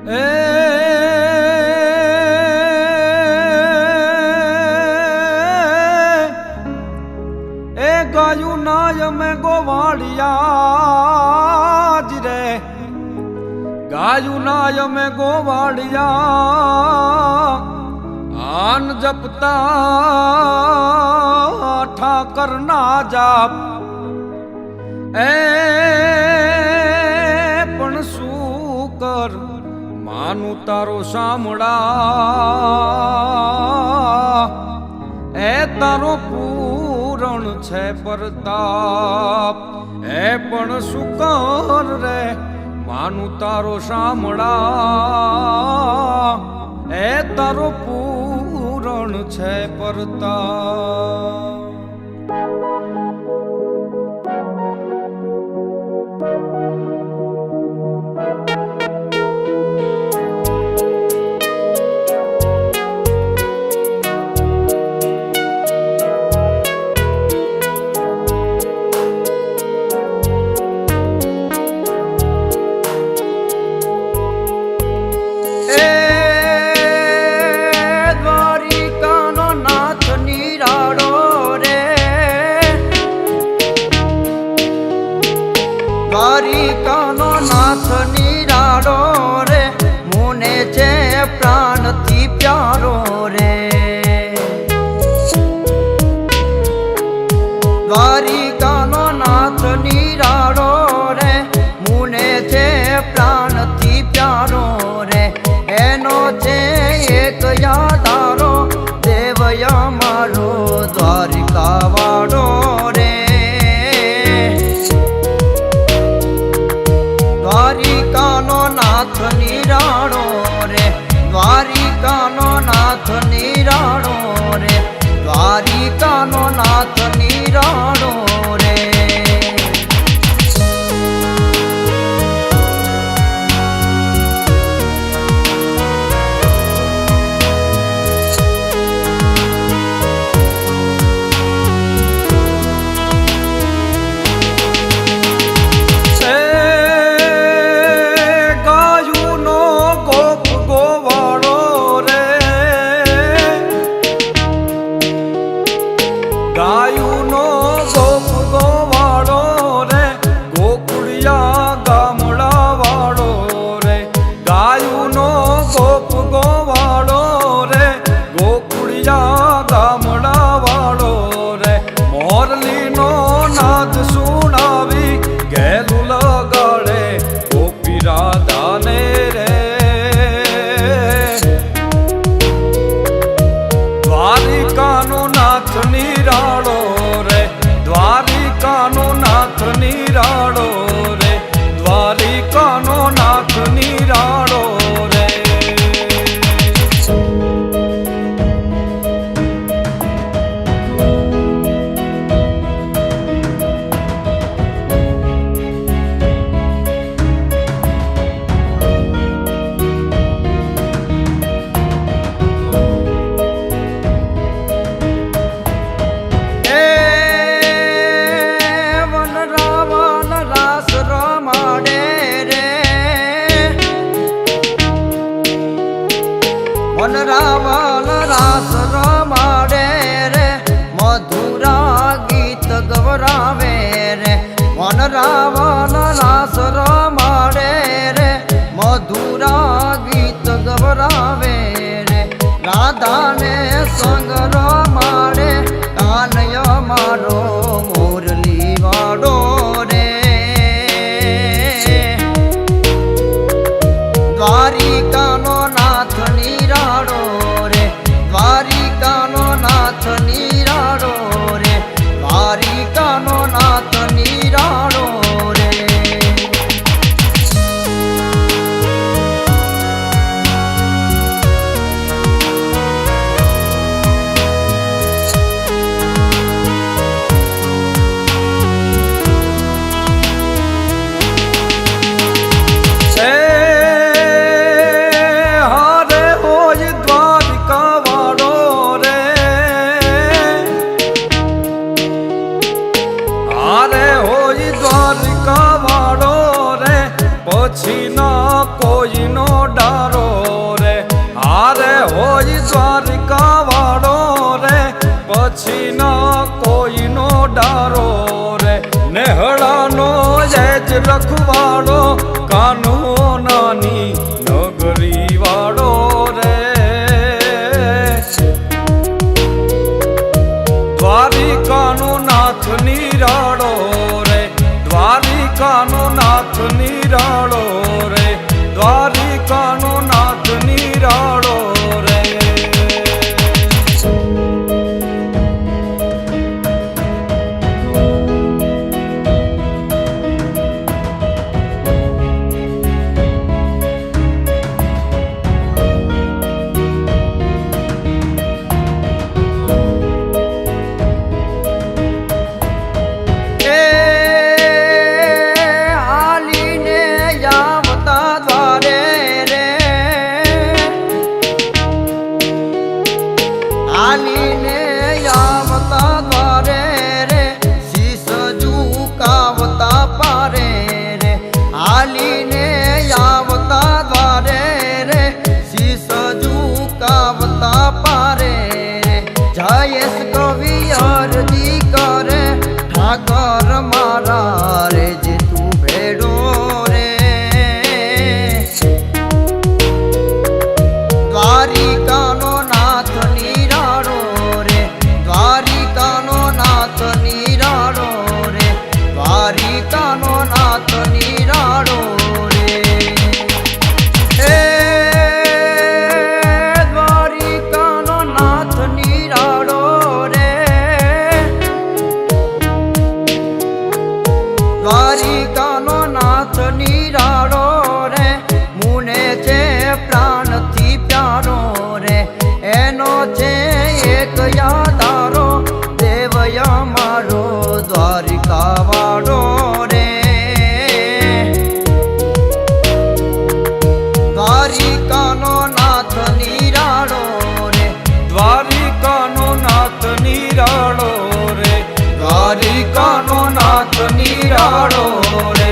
એ ગાયું ના અમે ગોવાળિયા જ રે, ગાયું ના અમે ગોવાળિયા આન જપતા ઠાકર ના જાપ એ પણ શું કર માનું તારો સામળા એ તારો પૂરણ છે પરતાપ એ પણ શું કર રે માનું તારો સામળા એ તારો પૂરણ છે પરતાપ દ્વારિકાનો નાથ નિરાળો રે મુને છે પ્રાણથી પ્યારો રે, દ્વારિકાનો નાથ નિરાળો રે મુને છે પ્રાણથી પ્યારો રે, એનો છે એક યાદારો દેવય મારો દ્વારિકા વાળો રે, દ્વારિકાનો નાથ નિરાળો રે, દ્વારિકાનો નાથ નિરાળો રે, દ્વારિકાનો નાથ નિરાળો રે. ગાયુનો ગોપ ગોવાળો રે ગોકુળિયા ગામડા વાળો રે, ગાયુનો ગોપ ગોવાળો રે ગોકુળિયા ગામડા વાળો રે, મોરલીનો નાદ સુણાવી ગેલું લગાડે ગોપી રાધાને રે, દ્વારિકાનો નાથ નિરાળો રે, દ્વારિકાનો નાથ નિરાળો રે, દ્વારિકાનો નાથ નિરાળો રે. વનરાવલ રાસ રમાડે રે મધુરા ગીત ગવરાવે રે, વનરાવલ રાસ રમાડે રે મધુરા ગીત ગવરાવે રે, રાધાને સંગ રમાડે કાનય મારો મોરલી વાળો રે, દ્વારિકાનો નાથ નિરાળો રે, દ્વારિકાનો નાથ નિરાળો રે, દ્વારિકાનો નાથ નિરાળો રે. પછી ના કોઈનો ડા રખવાડો કાનો નાની નગરી વાળો રે દ્વારિકાનો નાથ નિરાળો રે દ્વારિકાનો નાથ નિરાળો રે દ્વારિકાનો નાથ નિરાળો રે હાલીને આવતા દ્વારે રે શીશ ઝુકાવતા પારે રે હાલીને આવતા દ્વારે રે શીશ ઝુકાવતા પારે રે જયેશ કવિ અરજી કરે ઠાકર મારા રે જે તું ભેડો રે દ્વારિકાનો નાથ નિરાળો રે દ્વારિકાનો નાથ નિરાળો રે દ્વારિકાનો નાથ નિરાળો રે એ દ્વારિકાનો નાથ નિરાળો રે દ્વારિકાનો નાથ નિરાળો રે મુને છે પ્રાણથી પ્યારો રે એનો છે એક યાદારો દેવય મારો દ્વારિકા વાળો રે દ્વારિકાનો નાથ નિરાળો રે દ્વારિકાનો નાથ નિરાળો રે દ્વારિકાનો નાથ નિરાળો રે